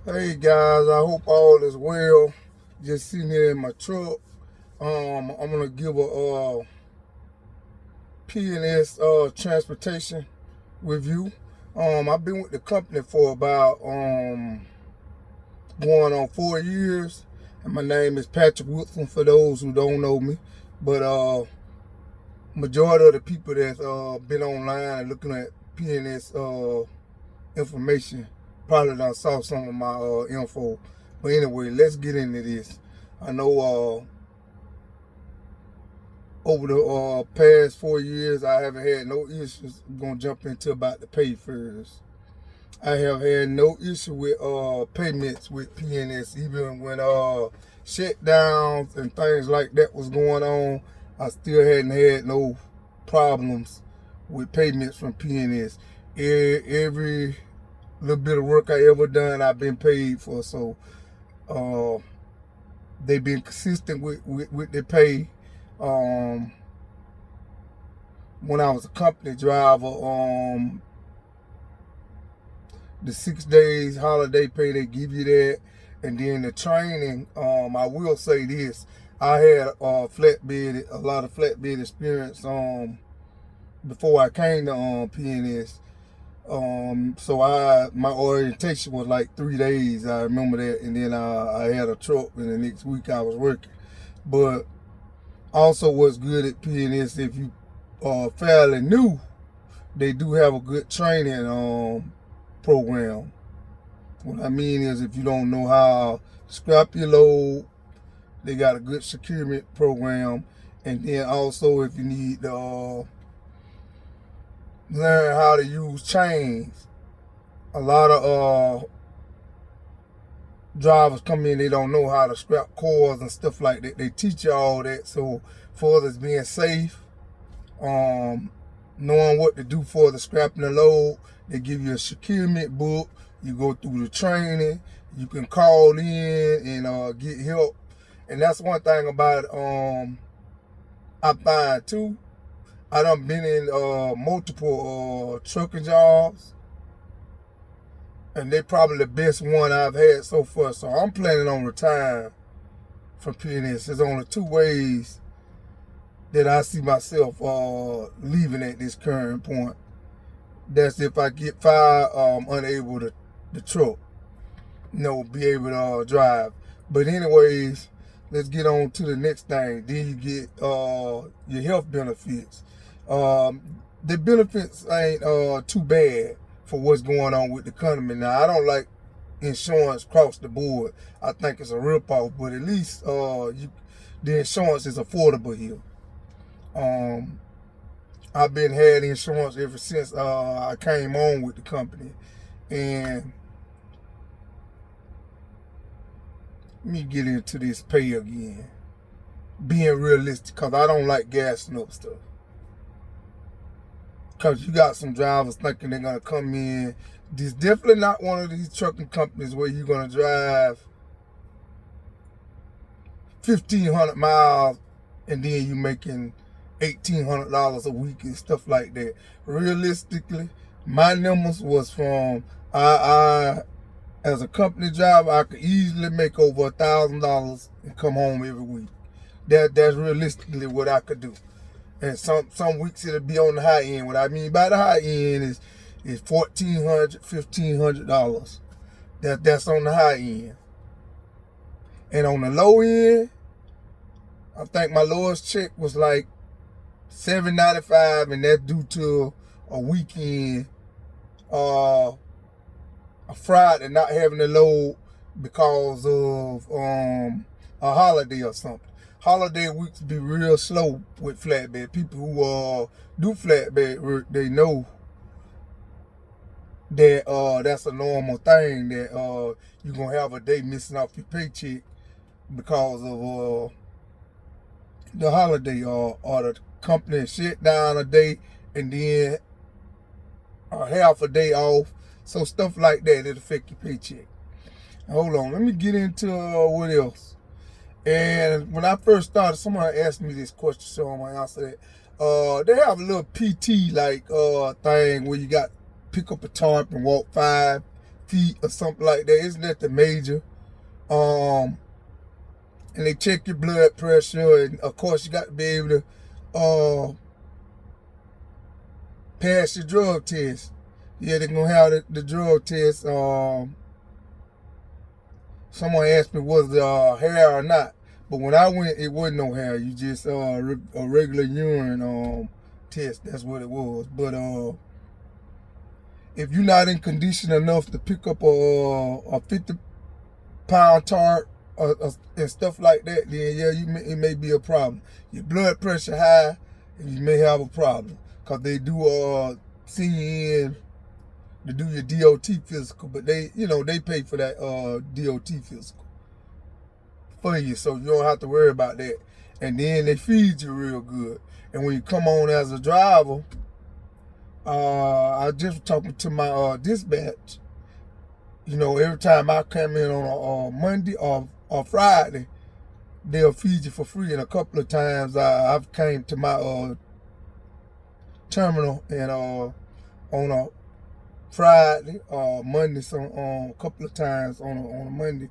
Hey guys, I hope all is well. Just sitting here in my truck. I'm gonna give a P&S Transportation review. I've been with the company for about going on 4 years, and my name is Patrick Wilson for those who don't know me. But majority of the people that's been online and looking at P&S information probably done saw some of my info. But anyway, let's get into this. I know over the past 4 years, I haven't had no issues. I'm going to jump into about the pay first. I have had no issue with payments with P&S, even when shutdowns and things like that was going on. I still hadn't had no problems with payments from P&S. Every little bit of work I ever done, I've been paid for. So they've been consistent with their pay. When I was a company driver, the 6 days holiday pay, they give you that. And then the training, I will say this, I had a lot of flatbed experience before I came to P&S. So my orientation was like 3 days. I remember that, and then I had a truck, and the next week I was working. But also, what's good at P&S, if you are fairly new, they do have a good training program. What I mean is, if you don't know how to scrap your load, they got a good securement program. And then also, if you need to learn how to use chains, a lot of drivers come in, they don't know how to scrap cores and stuff like that. They teach you all that. So for others being safe, knowing what to do for the scrapping the load, they give you a securement book. You go through the training. You can call in and get help. And that's one thing about I find too. I done been in multiple trucking jobs, and they probably the best one I've had so far. So I'm planning on retiring from P&S. There's only 2 ways that I see myself leaving at this current point. That's if I get fired, unable to truck, be able to drive. But anyways, let's get on to the next thing. Then you get your health benefits. The benefits ain't too bad for what's going on with the economy. Now, I don't like insurance across the board. I think it's a ripoff, but at least the insurance is affordable here. I've been had insurance ever since I came on with the company. And let me get into this pay again. Being realistic, because I don't like gassing up stuff. Because you got some drivers thinking they're going to come in. This definitely not one of these trucking companies where you're going to drive 1,500 miles and then you're making $1,800 a week and stuff like that. Realistically, my numbers was from, I as a company driver, I could easily make over $1,000 and come home every week. That's realistically what I could do. And some weeks it'll be on the high end. What I mean by the high end is $1,400, $1,500. That's on the high end. And on the low end, I think my lowest check was like $7.95, and that's due to a weekend, a Friday not having to load because of a holiday or something. Holiday weeks be real slow with flatbed. People who do flatbed work, they know that that's a normal thing, that you're going to have a day missing off your paycheck because of the holiday or the company shut down a day and then half a day off. So stuff like that, it affect your paycheck. Hold on, let me get into what else. And when I first started, somebody asked me this question, so I'm gonna answer that. They have a little PT like thing where you got pick up a tarp and walk 5 feet or something like that. It's nothing major. And they check your blood pressure, and of course you got to be able to pass your drug test. Yeah, they're gonna have the drug test. Someone asked me was the hair or not, but when I went, it wasn't no hair. You just a regular urine test. That's what it was. But if you're not in condition enough to pick up a 50-pound tart and stuff like that, then yeah, it may be a problem. Your blood pressure high, and you may have a problem, because they do send you in to do your DOT physical, but they pay for that DOT physical for you, so you don't have to worry about that. And then they feed you real good. And when you come on as a driver, I just was talking to my dispatch. Every time I come in on a Monday or Friday, they'll feed you for free. And a couple of times I've came to my terminal and on a Friday or Monday, a couple of times on a Monday,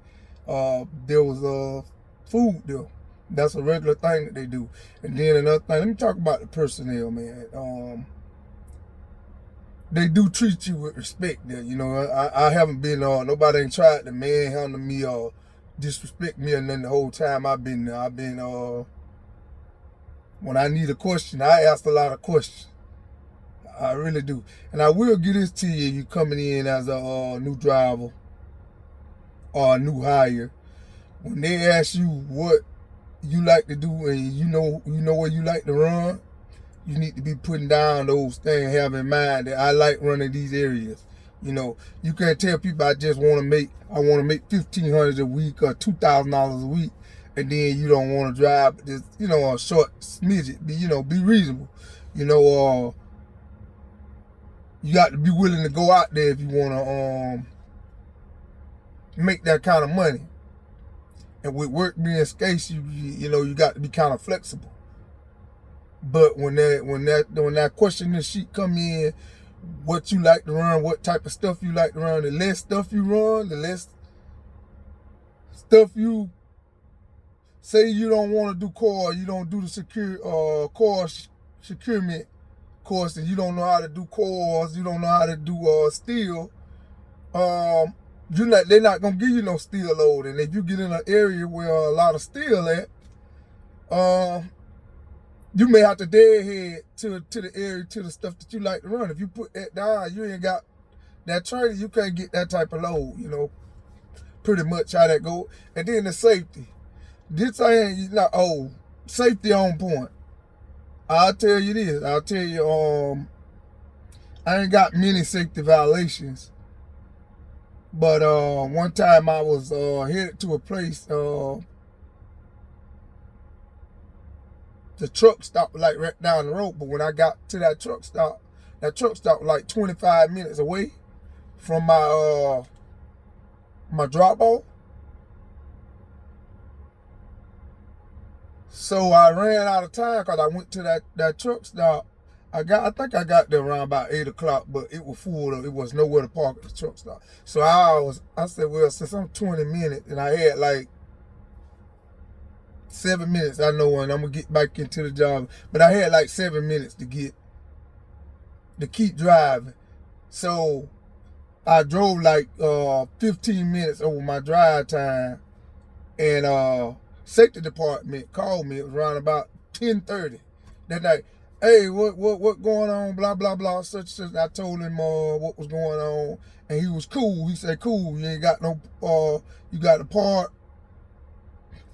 there was food there. That's a regular thing that they do. And then another thing, let me talk about the personnel, man. They do treat you with respect there. I haven't been, nobody ain't tried to manhandle me or disrespect me or nothing the whole time I've been there. I've been, when I need a question, I ask a lot of questions. I really do. And I will give this to you, you coming in as a new driver or a new hire. When they ask you what you like to do and you know where you like to run, you need to be putting down those things, have in mind that I like running these areas. You can't tell people I want to make $1,500 a week or $2,000 a week, and then you don't want to drive this, a short smidget. Be reasonable. You got to be willing to go out there if you want to make that kind of money. And with work being scarce, you got to be kind of flexible. But when that questioning sheet come in, what you like to run, what type of stuff you like to run, the less stuff you run, the less stuff you say you don't want to do core, you don't do the core securement course, and you don't know how to do cores, you don't know how to do steel, they're not gonna give you no steel load. And if you get in an area where a lot of steel at, you may have to deadhead to the area, to the stuff that you like to run. If you put that down, you ain't got that training, you can't get that type of load, pretty much how that go. And then the safety. This ain't safety on point. I'll tell you this. I ain't got many safety violations. But one time I was headed to a place, the truck stopped like right down the road, but when I got to that truck stop was like 25 minutes away from my drop off. So I ran out of time because I went to that truck stop. I think I got there around about 8 o'clock, but it was full. It was nowhere to park at the truck stop. So I said, well, since I'm 20 minutes and I had like 7 minutes, I know when I'm gonna get back into the job, but I had like 7 minutes to keep driving. So I drove like 15 minutes over my drive time, and safety department called me. It was around about 10:30 that night. Hey, what going on? Blah blah blah. Such. I told him what was going on, and he was cool. He said, "Cool, you ain't got no you got the part."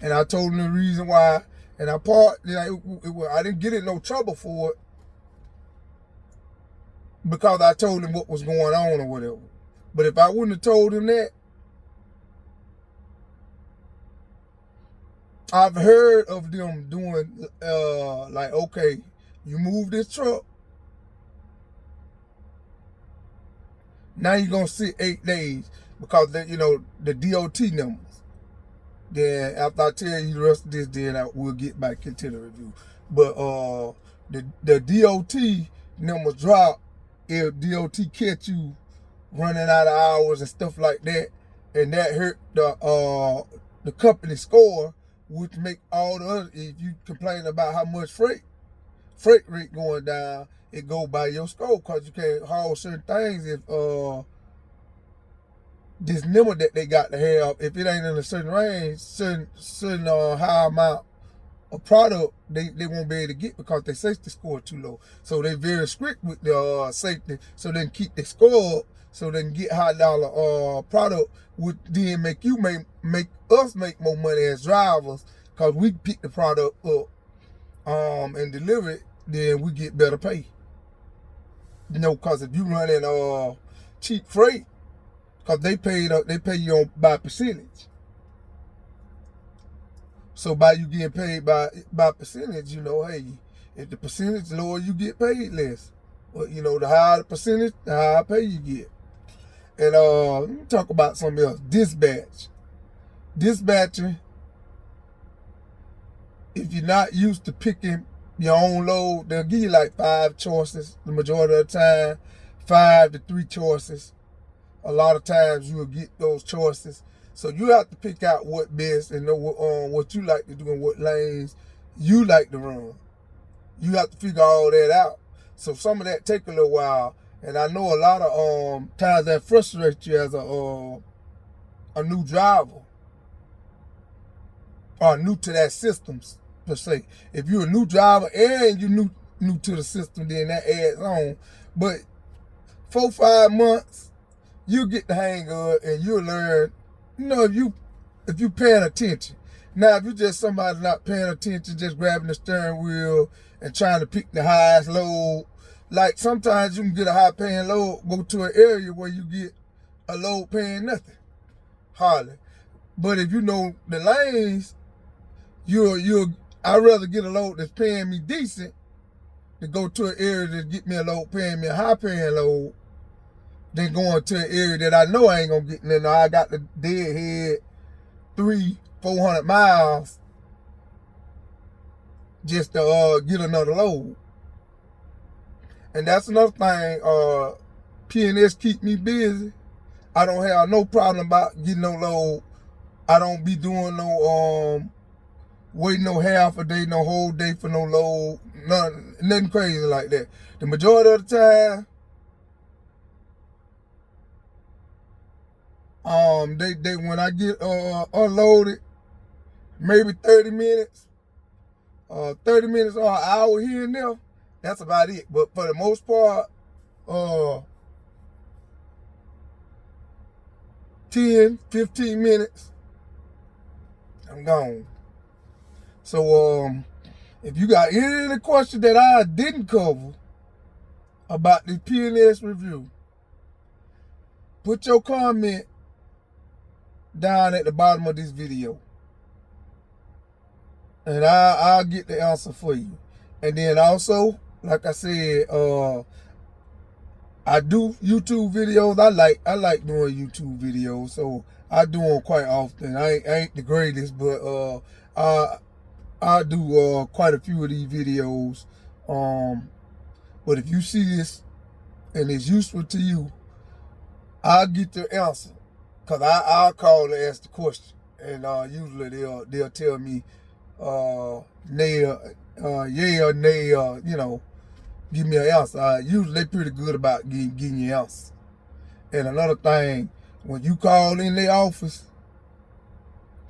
And I told him the reason why, and I parked. I didn't get in no trouble for it because I told him what was going on or whatever. But if I wouldn't have told him that, I've heard of them doing like, okay, you move this truck, now you're gonna sit 8 days because the DOT numbers. Then after I tell you the rest of this, then we'll get back into the review. But the DOT numbers drop if DOT catch you running out of hours and stuff like that, and that hurt the company score, which make all the other. If you complain about how much freight rate going down, it go by your score because you can't haul certain things if this number that they got to have, if it ain't in a certain range, certain high amount of product, they won't be able to get because their safety score too low. So they very strict with the safety, so they can keep the score up, so they can get high dollar product, which then make us make more money as drivers because we pick the product up and deliver it, then we get better pay. Because if you running cheap freight, because they pay you by percentage. So by you getting paid by percentage, hey, if the percentage lower, you get paid less. But the higher the percentage, the higher pay you get. And let me talk about something else. Dispatching, if you're not used to picking your own load, they'll give you like 5 choices the majority of the time, 5 to 3 choices. A lot of times you'll get those choices. So you have to pick out what best and know what you like to do and what lanes you like to run. You have to figure all that out. So some of that take a little while. And I know a lot of times that frustrates you as a new driver or new to that system per se. If you're a new driver and you're new to the system, then that adds on. But 4-5 months, you'll get the hang of it and you'll learn, if you paying attention. Now, if you're just somebody not paying attention, just grabbing the steering wheel and trying to pick the highest load, like sometimes you can get a high paying load, go to an area where you get a load paying nothing, hardly. But if you know the lanes, I'd rather get a load that's paying me decent than go to an area that get me a load paying me a high paying load than going to an area that I know I ain't gonna get nothing. I got the deadhead 300-400 miles just to get another load. And that's another thing. P&S keep me busy. I don't have no problem about getting no load. I don't be doing no waiting no half a day, no whole day for no load. Nothing crazy like that. The majority of the time, they when I get unloaded, maybe 30 minutes, 30 minutes or an hour here and there. That's about it. But for the most part, 10, 15 minutes, I'm gone. So if you got any of the questions that I didn't cover about the P&S review, put your comment down at the bottom of this video, and I'll get the answer for you. And then also, like I said, I do YouTube videos. I like doing YouTube videos, so I do them quite often. I ain't the greatest, but I do quite a few of these videos. But if you see this and it's useful to you, I'll get the answer. Cause I'll call and ask the question, and usually they'll tell me yay or nay, give me an answer. Usually they pretty good about getting you an answer. And another thing, when you call in their office,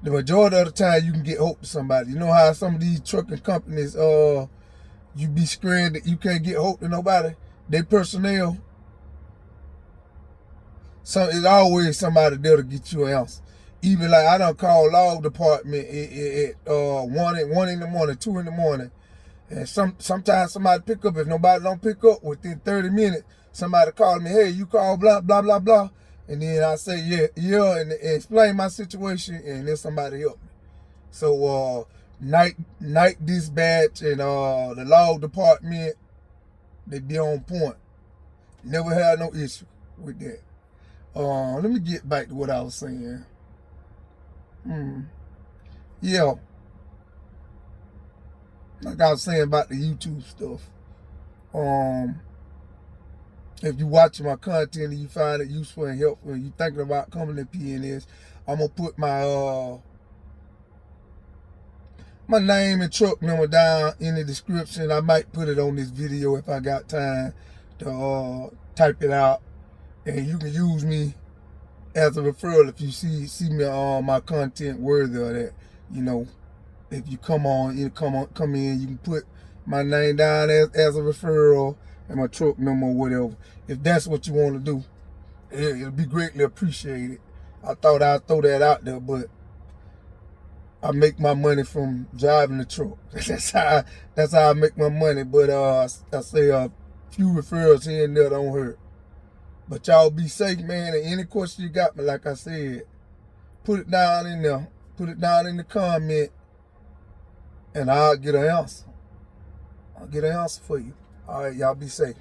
the majority of the time you can get hope to somebody. You know how some of these trucking companies, you be scared that you can't get hope to nobody. Their personnel, so it's always somebody there to get you an answer. Even like I done call log department at 1 in the morning, 2 in the morning. And sometimes somebody pick up. If nobody don't pick up within 30 minutes, somebody call me, hey, you call blah, blah, blah, blah. And then I say, yeah, and explain my situation, and then somebody help me. So night dispatch and the log department, they be on point. Never had no issue with that. Let me get back to what I was saying. Yeah. Like I was saying about the YouTube stuff. If you watching my content and you find it useful and helpful and you thinking about coming to P&S, I'm gonna put my name and truck number down in the description. I might put it on this video if I got time to type it out, and you can use me as a referral if you see me on my content worthy of that. You know, if you come in, you can put my name down as a referral and my truck number or whatever. If that's what you want to do, it'll be greatly appreciated. I thought I'd throw that out there, but I make my money from driving the truck. That's how I make my money. But I say a few referrals here and there don't hurt. But y'all be safe, man. And any question you got me, like I said, put it down in there. Put it down in the comment, and I'll get an answer. I'll get an answer for you. All right, y'all be safe.